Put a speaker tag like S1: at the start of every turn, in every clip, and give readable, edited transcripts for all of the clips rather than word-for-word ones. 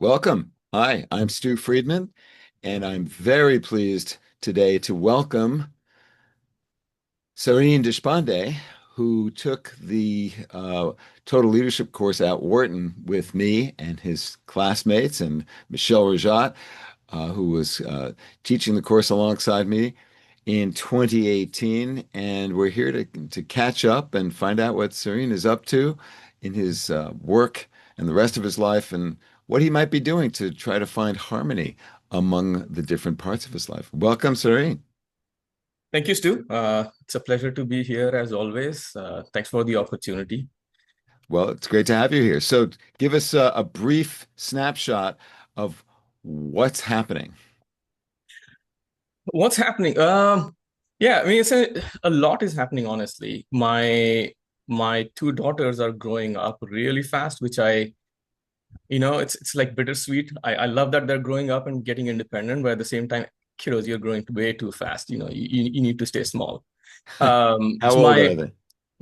S1: Welcome. Hi, I'm Stu Friedman, and I'm very pleased today to welcome Sarin Deshpande, who took the Total Leadership course at Wharton with me and his classmates, and Michelle Rajat, who was teaching the course alongside me in 2018. And we're here to catch up and find out what Sarin is up to in his work and the rest of his life, and what he might be doing to try to find harmony among the different parts of his life. Welcome, Sarin.
S2: Thank you, Stu. It's a pleasure to be here as always. Thanks for the opportunity.
S1: Well, it's great to have you here. So, give us a brief snapshot of what's happening.
S2: What's happening? Yeah, I mean, a lot is happening, honestly. My two daughters are growing up really fast, which it's like bittersweet. I love that they're growing up and getting independent, but at the same time, kiddos, you're growing way too fast. You need to stay small.
S1: How
S2: So
S1: old
S2: my
S1: are they?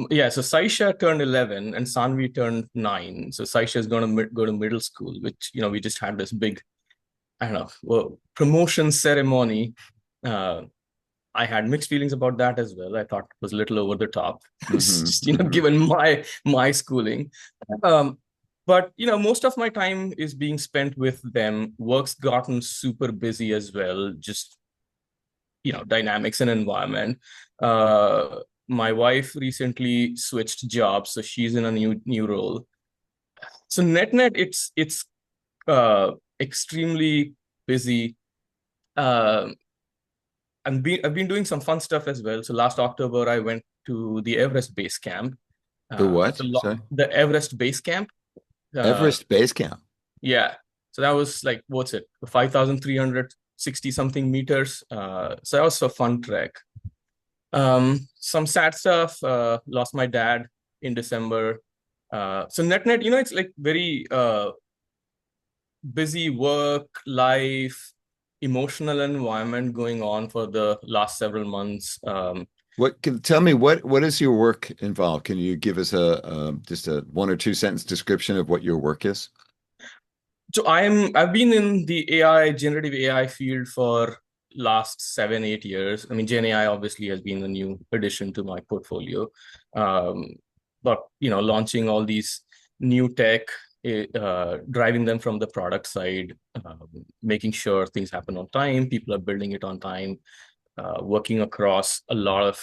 S2: Yeah, so Saisha turned 11 and Sanvi turned 9. So Saisha is going to go to middle school, which, we just had this big, I don't know, promotion ceremony. Uh, I had mixed feelings about that as well. I thought it was a little over the top,
S1: Hmm.
S2: just,
S1: Hmm.
S2: given my schooling. Um, but, most of my time is being spent with them. Work's gotten super busy as well, just dynamics and environment. My wife recently switched jobs, so she's in a new role. So net it's uh extremely busy. uh, I've been doing some fun stuff as well. So last October I went to the Everest base camp.
S1: The
S2: It's
S1: what?
S2: a lot.
S1: Sorry.
S2: The Everest base camp. uh
S1: Everest Base Camp.
S2: yeah, so that was like, what's it, 5,360 something meters. So that was a fun trek. Some sad stuff. Lost my dad in December. So net, it's like very busy work, life, emotional environment going on for the last several months.
S1: Tell me what does your work involve? Can you give us a just a one or two sentence description of what your work is?
S2: So I've been in the generative AI field for last 7, 8 years. I mean, Gen AI obviously has been a new addition to my portfolio. Um, but launching all these new tech, driving them from the product side, making sure things happen on time, people are building it on time, working across a lot of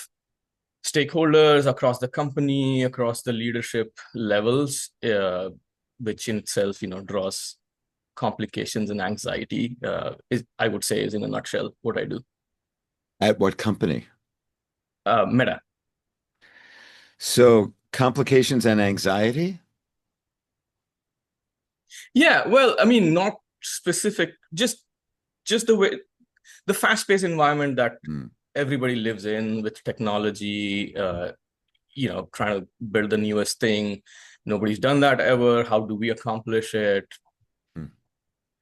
S2: stakeholders across the company, across the leadership levels, which in itself, draws complications and anxiety. I would say is in a nutshell what I do.
S1: At what company?
S2: Meta.
S1: So, complications and anxiety?
S2: Yeah, well, I mean, not specific, just the fast-paced environment that
S1: Hmm.
S2: everybody lives in with technology, trying to build the newest thing. Nobody's done that ever. How do we accomplish it?
S1: Hmm.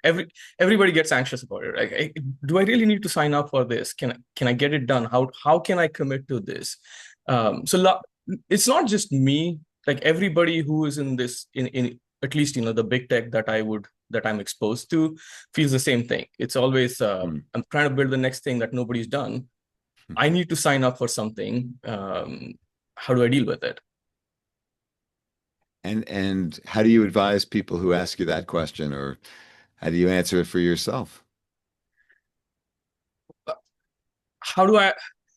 S2: every Everybody gets anxious about it. Like, do I really need to sign up for this? Can I get it done? How can I commit to this? It's not just me. Like, everybody who is in this, in at least the big tech that I'm exposed to, feels the same thing. It's always,
S1: Hmm.
S2: I'm trying to build the next thing that nobody's done.
S1: Hmm.
S2: I need to sign up for something. How do I deal with it?
S1: And how do you advise people who ask you that question, or how do you answer it for yourself?
S2: How do I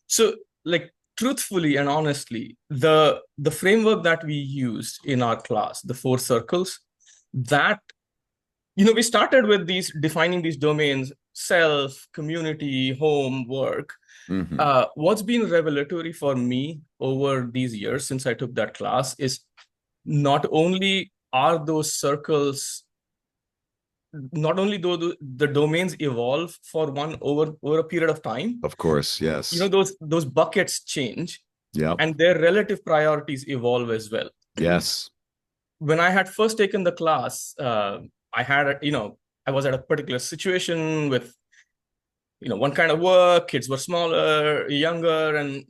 S2: so like Truthfully and honestly, the framework that we used in our class, the four circles, that we started with these defining these domains: self, community, home, work.
S1: Hmm.
S2: What's been revelatory for me over these years since I took that class is, not only are those circles, not only do the domains evolve for one over a period of time,
S1: Of course, yes.
S2: those buckets change,
S1: Yep.
S2: and their relative priorities evolve as well.
S1: Yes.
S2: When I had first taken the class, I was at a particular situation with one kind of work. Kids were smaller, younger, and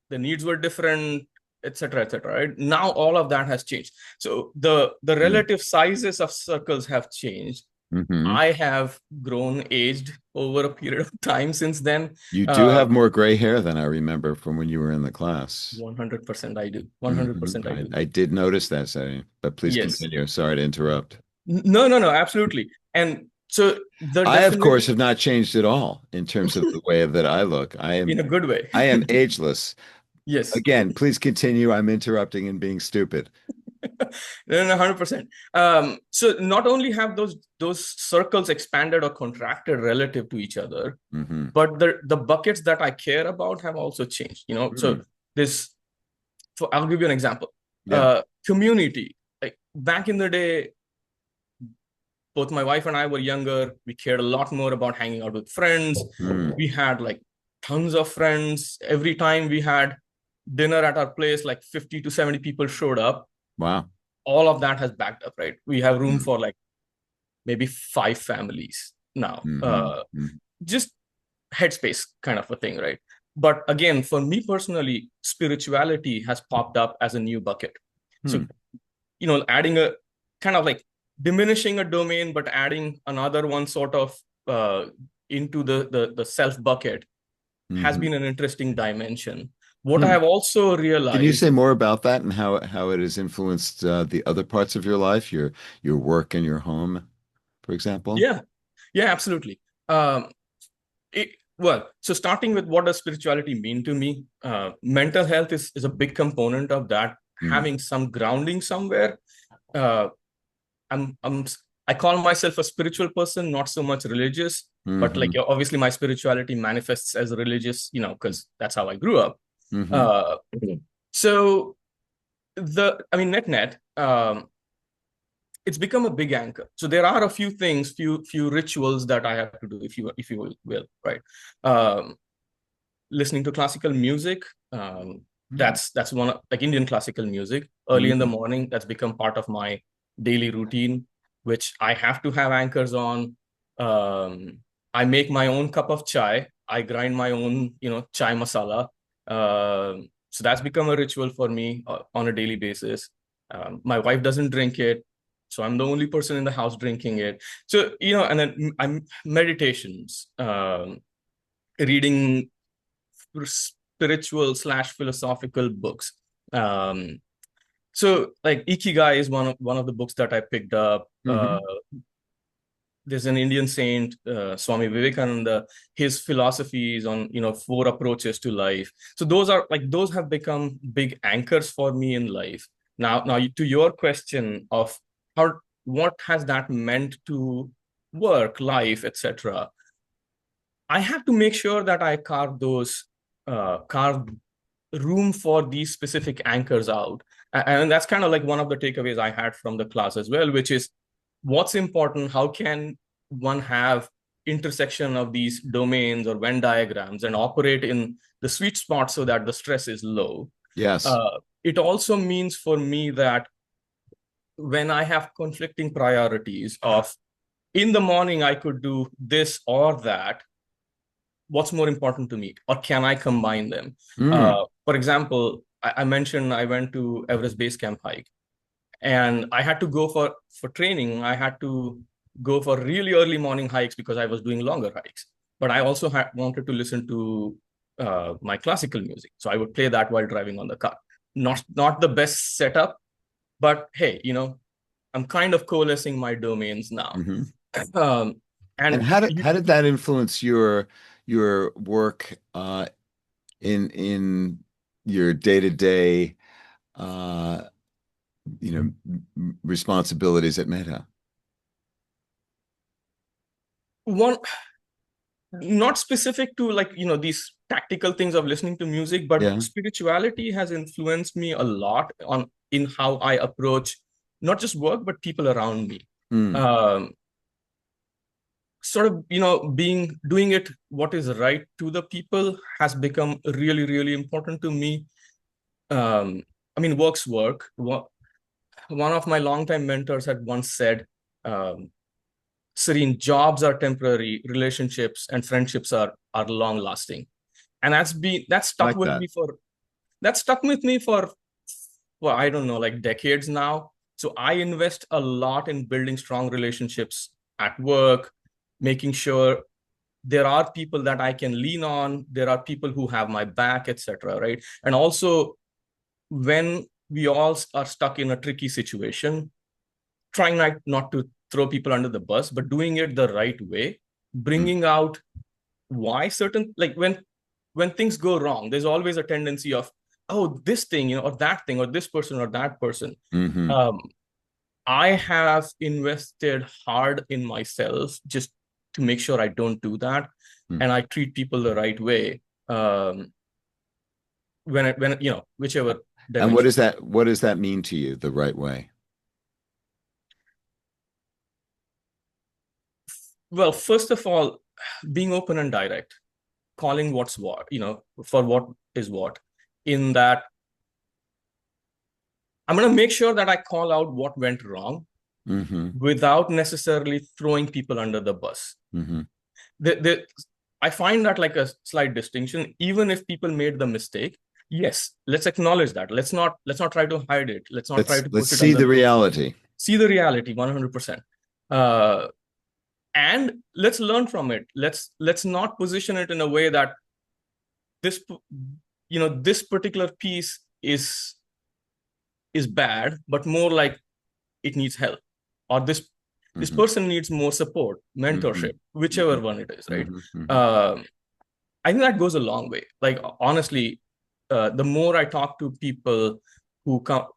S2: the needs were different, etc., etc. Right now, all of that has changed. So the
S1: Hmm.
S2: relative sizes of circles have changed.
S1: Hmm.
S2: I have grown aged over a period of time since then.
S1: You do
S2: Uh,
S1: have more gray hair than I remember from when you were in the class.
S2: 100% I do.
S1: Hmm.
S2: 100% I do.
S1: I did notice that, Sarin, but please
S2: Yes.
S1: continue. Sorry to interrupt.
S2: No, no, no, absolutely. And so the
S1: I, of course,
S2: definition
S1: have not changed at all in terms of the way that I look.
S2: in a good way.
S1: I am ageless.
S2: Yes.
S1: Again, please continue. I'm interrupting and being stupid.
S2: No, no, 100%. So not only have those circles expanded or contracted relative to each other,
S1: Hmm.
S2: but the buckets that I care about have also changed. So
S1: Mm.
S2: this, I'll give you an example.
S1: Yeah.
S2: Community. Like back in the day, both my wife and I were younger. We cared a lot more about hanging out with friends.
S1: Mm.
S2: We had like tons of friends. Every time we had dinner at our place, like 50 to 70 people showed up.
S1: Wow.
S2: All of that has backed up, right? We have room
S1: Mm.
S2: for like maybe 5 families now.
S1: Hmm. Mm.
S2: Just headspace kind of a thing, right? But again, for me personally, spirituality has popped up as a new bucket. So,
S1: Hmm.
S2: adding a kind of like diminishing a domain, but adding another one sort of uh, into the self bucket has
S1: Hmm.
S2: been an interesting dimension. What I
S1: Hmm.
S2: have also
S1: Can you
S2: realized,
S1: say more about that and how it has influenced the other parts of your life, your work and your home, for example?
S2: yeah, yeah, absolutely. Um, so starting with what does spirituality mean to me? Mental health is a big component of that.
S1: Mm.
S2: Having some grounding somewhere. Uh, I'm I'm I call myself a spiritual person, not so much religious, but like
S1: Hmm.
S2: obviously my spirituality manifests as religious, because that's how I grew up.
S1: Hmm.
S2: Uh, so net, it's become a big anchor. So there are a few things, few rituals that I have to do, if you will, right? Um, Listening to classical music. That's one like Indian classical music early in the
S1: Hmm.
S2: morning. That's become part of my daily routine, which I have to have anchors on. Um, I make my own cup of chai. I grind my own, chai masala. So that's become a ritual for me on a daily basis. My wife doesn't drink it, so I'm the only person in the house drinking it. So and then I'm meditations, reading spiritual slash philosophical books. Um, so like Ikigai is one of the books that I picked up.
S1: Hmm.
S2: There's an Indian saint, Swami Vivekananda. His philosophies on four approaches to life. So those have become big anchors for me in life. Now to your question of how what has that meant to work, life, etc. I have to make sure that I carve room for these specific anchors out. And that's kind of like one of the takeaways I had from the class as well, which is what's important, how can one have intersection of these domains or Venn diagrams and operate in the sweet spot so that the stress is low.
S1: Yes.
S2: It also means for me that when I have conflicting priorities of in the morning I could do this or that, what's more important to me, or can I combine them?
S1: Mm.
S2: For example, I mentioned I went to Everest Base Camp hike, and I had to go for training. I had to go for really early morning hikes because I was doing longer hikes. But I also wanted to listen to my classical music, so I would play that while driving on the car. Not the best setup, but hey, I'm kind of coalescing my domains now.
S1: Hmm.
S2: Um,
S1: And
S2: and
S1: how did that influence your work in your day-to-day uh, responsibilities at Meta?
S2: one not specific to like these tactical things of listening to music, but
S1: Yeah.
S2: spirituality has influenced me a lot on in how I approach not just work but people around me.
S1: Mm.
S2: um, Sort of being doing it what is right to the people has become really really important to me. I mean, work's work. One of my longtime mentors had once said, Serene, jobs are temporary, relationships and friendships are long lasting. And that's stuck
S1: Like
S2: with
S1: that.
S2: me for that's stuck with me for I don't know, like decades now. So I invest a lot in building strong relationships at work, making sure there are people that I can lean on, there are people who have my back, etc. Right. And also, when we all are stuck in a tricky situation, trying not to throw people under the bus, but doing it the right way,
S1: Mm.
S2: bringing out why certain, like when things go wrong, there's always a tendency of, oh, this thing, or that thing, or this person or that person.
S1: Mm-hmm.
S2: um, I have invested hard in myself just to make sure I don't do that,
S1: Mm.
S2: and I treat people the right way, when whichever
S1: And
S2: dimension.
S1: what does that mean to you, the right way?
S2: Well, first of all, being open and direct, calling what's what, for what is what. In that, I'm going to make sure that I call out what went wrong
S1: Mm-hmm.
S2: without necessarily throwing people under the bus.
S1: Mm-hmm.
S2: I find that like a slight distinction. Even if people made the mistake, yes, let's acknowledge that. Let's not try to hide it. Let's not try to
S1: Let's
S2: push it
S1: see
S2: under
S1: the
S2: the
S1: reality.
S2: see the reality 100%. Uh, and let's learn from it. Let's not position it in a way that this this particular piece is bad, but more like it needs help, or this
S1: Mm-hmm.
S2: person needs more support,
S1: Mm-hmm.
S2: mentorship, whichever
S1: Mm-hmm.
S2: one it is, right?
S1: Mm-hmm.
S2: um, I think that goes a long way. Like, honestly, the more I talk to people who come,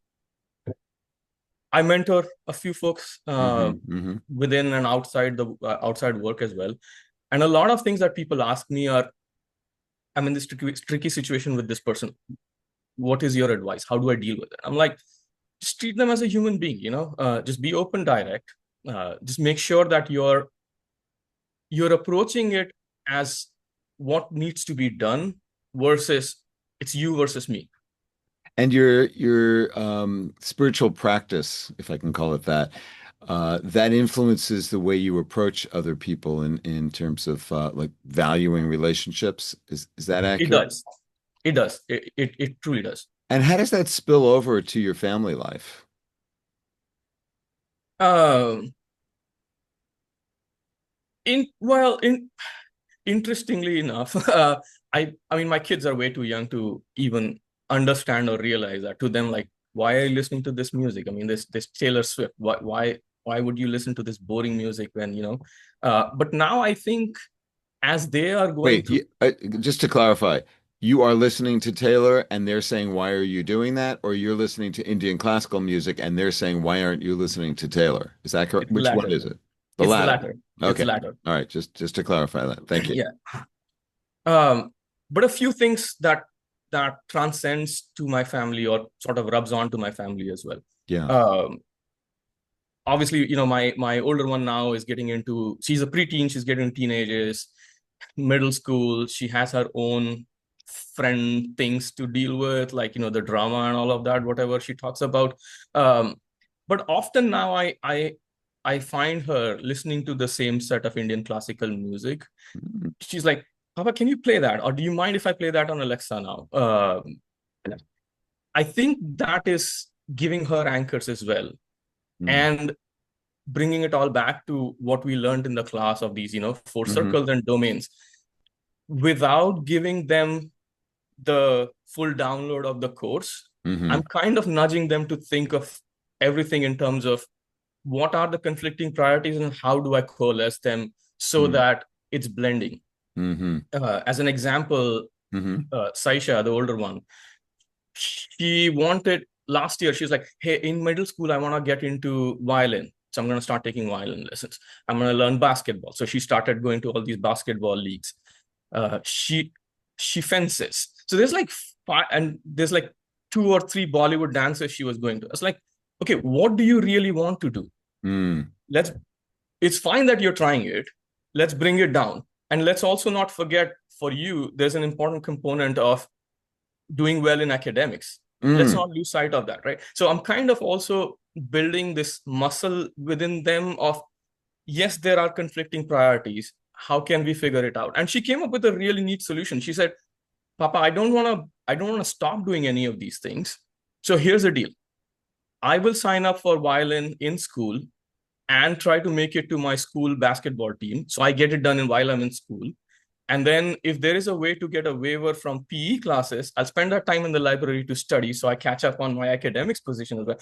S2: I mentor a few folks
S1: Mm-hmm. Mm-hmm.
S2: within and outside the outside work as well. And a lot of things that people ask me are, I'm in this tricky situation with this person. What is your advice? How do I deal with it? I'm like, just treat them as a human being, just be open, direct. Just make sure that you're approaching it as what needs to be done versus it's you versus me.
S1: And your spiritual practice, if I can call it that, that influences the way you approach other people in terms of like valuing relationships. Is that
S2: It
S1: accurate?
S2: does. It does. It truly does.
S1: And how does that spill over to your family life?
S2: Um, in interestingly enough, I mean, my kids are way too young to even understand or realize that. To them, like, why are you listening to this music? I mean, this Taylor Swift. Why would you listen to this boring music when But now I think, as they are going
S1: Wait,
S2: through,
S1: just to clarify, you are listening to Taylor and they're saying, why are you doing that? Or you're listening to Indian classical music and they're saying, why aren't you listening to Taylor? Is that correct?
S2: it's the
S1: Which one
S2: latter.
S1: is it? The
S2: It's the
S1: latter.
S2: latter. It's the
S1: Okay.
S2: latter.
S1: All right. Just to clarify that. Thank you.
S2: Yeah. But a few things that transcends to my family, or sort of rubs on to my family as well.
S1: Yeah.
S2: Um, Obviously, my older one now is getting into, she's a preteen, she's getting teenagers, middle school. She has her own friend things to deal with, like the drama and all of that, whatever she talks about. Um, but often now I find her listening to the same set of Indian classical music.
S1: Mhm.
S2: She's like, Papa, can you play that? Or do you mind if I play that on Alexa now? I think that is giving her anchors as well.
S1: Mhm.
S2: And bringing it all back to what we learned in the class of these, four
S1: Mhm.
S2: circles and domains, without giving them the full download of the course. I'm
S1: Mhm.
S2: kind of nudging them to think of everything in terms of what are the conflicting priorities and how do I coalesce them so
S1: Mhm.
S2: that it's blending.
S1: Mhm.
S2: As an example,
S1: Mhm.
S2: Saisha, the older one, she wanted last year, she was like, hey, in middle school, I want to get into violin. So I'm going to start taking violin lessons. I'm going to learn basketball. So she started going to all these basketball leagues. She fences. So there's like five, and there's like two or three Bollywood dances she was going to. It's like, okay, what do you really want to do?
S1: Mhm.
S2: Let's, it's fine that you're trying it. Let's bring it down. And let's also not forget, for you, there's an important component of doing well in academics. Let's
S1: Mhm.
S2: not lose sight of that, right? So I'm kind of also building this muscle within them of, yes, there are conflicting priorities. How can we figure it out? And she came up with a really neat solution. She said, Papa, I don't want to stop doing any of these things. So here's the deal. I will sign up for violin in school, and try to make it to my school basketball team. So I get it done while I'm in school. And then if there is a way to get a waiver from PE classes, I'll spend that time in the library to study so I catch up on my academics position as well.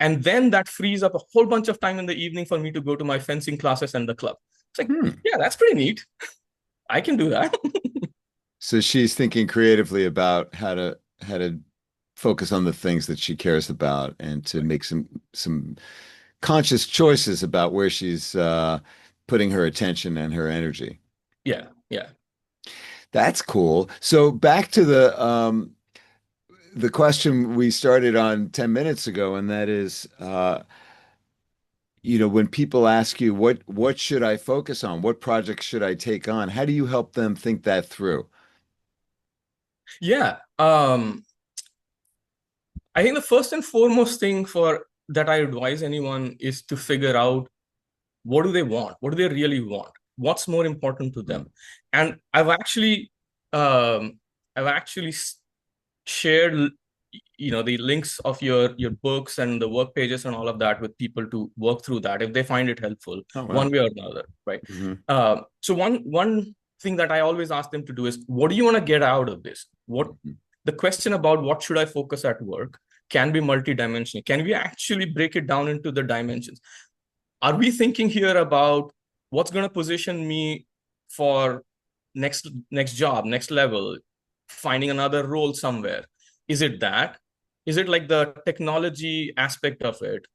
S2: And then that frees up a whole bunch of time in the evening for me to go to my fencing classes and the club. It's like,
S1: Hmm.
S2: yeah, that's pretty neat. I can do that.
S1: So she's thinking creatively about how to focus on the things that she cares about and to make some conscious choices about where she's putting her attention and her energy.
S2: Yeah, yeah.
S1: That's cool. So back to the question we started on 10 minutes ago, and that is, when people ask you what should I focus on? What projects should I take on? How do you help them think that through?
S2: Yeah. I think the first and foremost thing for that I advise anyone is to figure out what do they want? What do they really want? What's more important to
S1: Mm,
S2: them? And um, I've actually shared, the links of your books and the work pages and all of that with people to work through that if they find it helpful
S1: oh,
S2: one
S1: wow.
S2: way or another, right?
S1: Hmm.
S2: So one thing that I always ask them to do is, what do you want to get out of this? What
S1: Hmm.
S2: the question about what should I focus at work can be multidimensional. Can we actually break it down into the dimensions? Are we thinking here about what's going to position me for next job, next level, finding another role somewhere? Is it that? Is it like the technology aspect of it?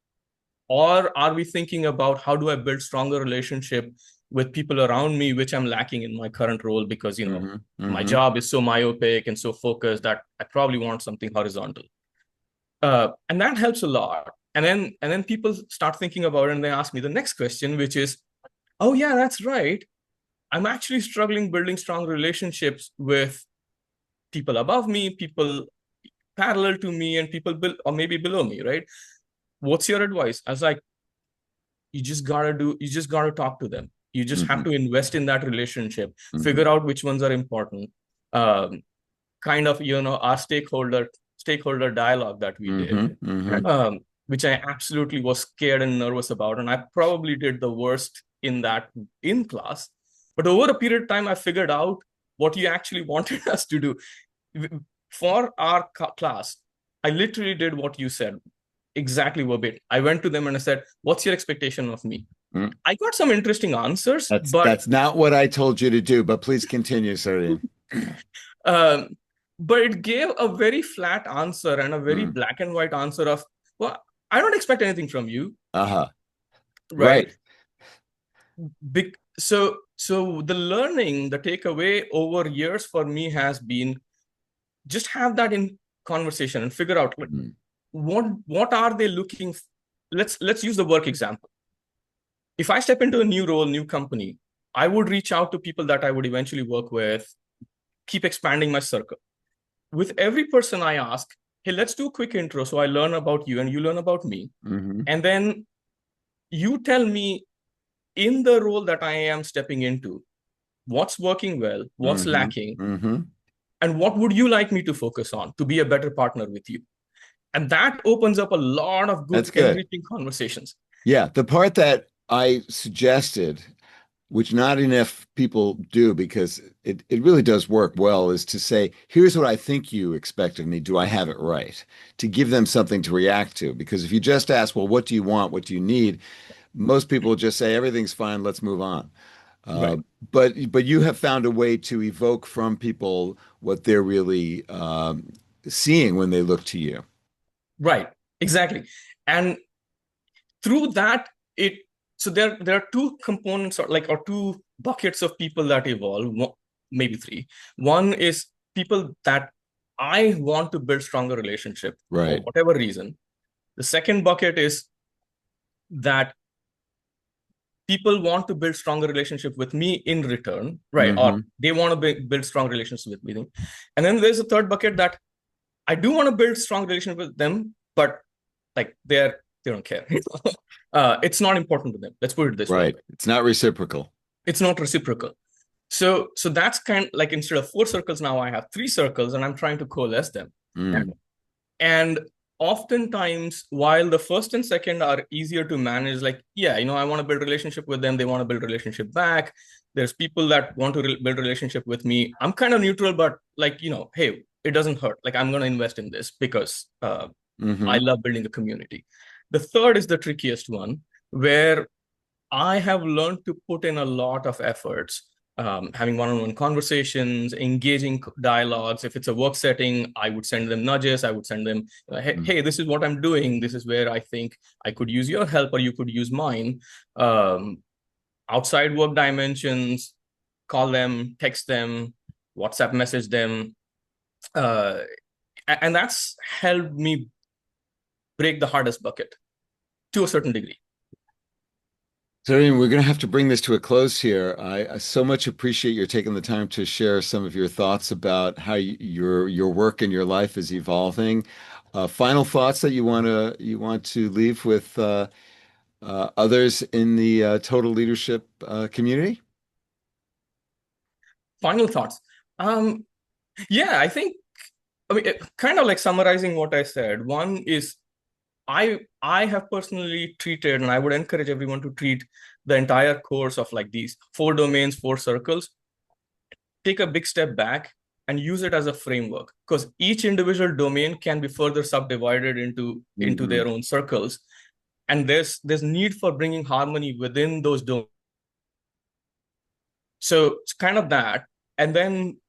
S2: Or are we thinking about how do I build stronger relationship with people around me, which I'm lacking in my current role because,
S1: Hmm.
S2: my
S1: Hmm.
S2: job is so myopic and so focused that I probably want something horizontal. And that helps a lot. And then people start thinking about it and they ask me the next question, which is, oh yeah, that's right. I'm actually struggling building strong relationships with people above me, people parallel to me, and people or maybe below me, right? What's your advice? I was like, you just gotta talk to them. You just have
S1: Hmm.
S2: to invest in that relationship,
S1: Hmm.
S2: figure out which ones are important. Um, Kind of, our stakeholder dialogue that we did,
S1: Hmm. Hmm.
S2: which I absolutely was scared and nervous about. And I probably did the worst in that in class. But over a period of time, I figured out what you actually wanted us to do. For our class, I literally did what you said, exactly verbatim. I went to them and I said, what's your expectation of me?
S1: Hmm.
S2: I got some interesting answers, but
S1: That's not what I told you to do, but please continue, Sarin.
S2: um, it gave a very flat answer and a very
S1: Mm.
S2: black and white answer of, well, I don't expect anything from you,
S1: Uh-huh.
S2: right?
S1: Right.
S2: So the learning, the takeaway over years for me has been just have that in conversation and figure out, like,
S1: Mm.
S2: what are they looking. Let's use the work example. If I step into a new role, new company, I would reach out to people that I would eventually work with, keep expanding my circle. With every person I ask, hey, let's do a quick intro so I learn about you and you learn about me.
S1: Hmm.
S2: And then you tell me, in the role that I am stepping into, what's working well, what's
S1: Hmm.
S2: lacking,
S1: Hmm.
S2: and what would you like me to focus on to be a better partner with you? And that opens up a lot of good,
S1: That's good.
S2: enriching conversations.
S1: Yeah, the part that I suggested, which not enough people do because it really does work well, is to say, here's what I think you expect of me. Do I have it right? To give them something to react to. Because if you just ask, well, what do you want? What do you need? Most people will just say, everything's fine, let's move on. Uh,
S2: Right.
S1: but you have found a way to evoke from people what they're really seeing when they look to you.
S2: Right. Exactly. And through that, it so there are two components, or two buckets of people that evolve, maybe three. One is people that I want to build stronger relationship for
S1: Right.
S2: whatever reason. The second bucket is that people want to build stronger relationship with me in return, right? Or
S1: Hmm.
S2: they want to build strong relationships with me. And then there's a third bucket that I do want to build strong relationship with them, but like they don't care. It's not important to them. Let's put it this way.
S1: Right. It's not reciprocal.
S2: It's not reciprocal. So that's kind of like, instead of four circles, now I have three circles, and I'm trying to coalesce them.
S1: Mm.
S2: And oftentimes, while the first and second are easier to manage, like, yeah, I want to build relationship with them, they want to build relationship back. There's people that want to build relationship with me. I'm kind of neutral, but like, hey, it doesn't hurt. Like, I'm going to invest in this because I
S1: Hmm.
S2: love building a community. The third is the trickiest one, where I have learned to put in a lot of efforts, having one-on-one conversations, engaging dialogues. If it's a work setting, I would send them nudges. I would send them, hey, this is what I'm doing. This is where I think I could use your help or you could use mine. Um, Outside work dimensions, call them, text them, WhatsApp message them. Uh, and that's helped me break the hardest bucket to a certain degree.
S1: So, Ian, we're going to have to bring this to a close here. I so much appreciate your taking the time to share some of your thoughts about how your work and your life is evolving. Final thoughts that you want to leave with others in the total leadership community?
S2: Final thoughts. Um, yeah, kind of like summarizing what I said. One is I have personally treated, and I would encourage everyone to treat the entire course of like these four domains, four circles, take a big step back and use it as a framework, because each individual domain can be further subdivided into
S1: Hmm.
S2: their own circles, and there's need for bringing harmony within those domains. So it's kind of that, and then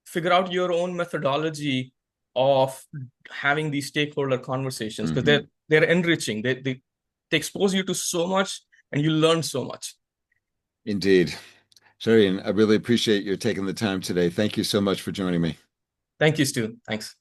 S2: figure out your own methodology of having these stakeholder conversations, because they're
S1: Hmm.
S2: they're enriching. They expose you to so much and you learn so much.
S1: Indeed. So, Ian, I really appreciate your taking the time today. Thank you so much for joining me.
S2: Thank you, Stu. Thanks.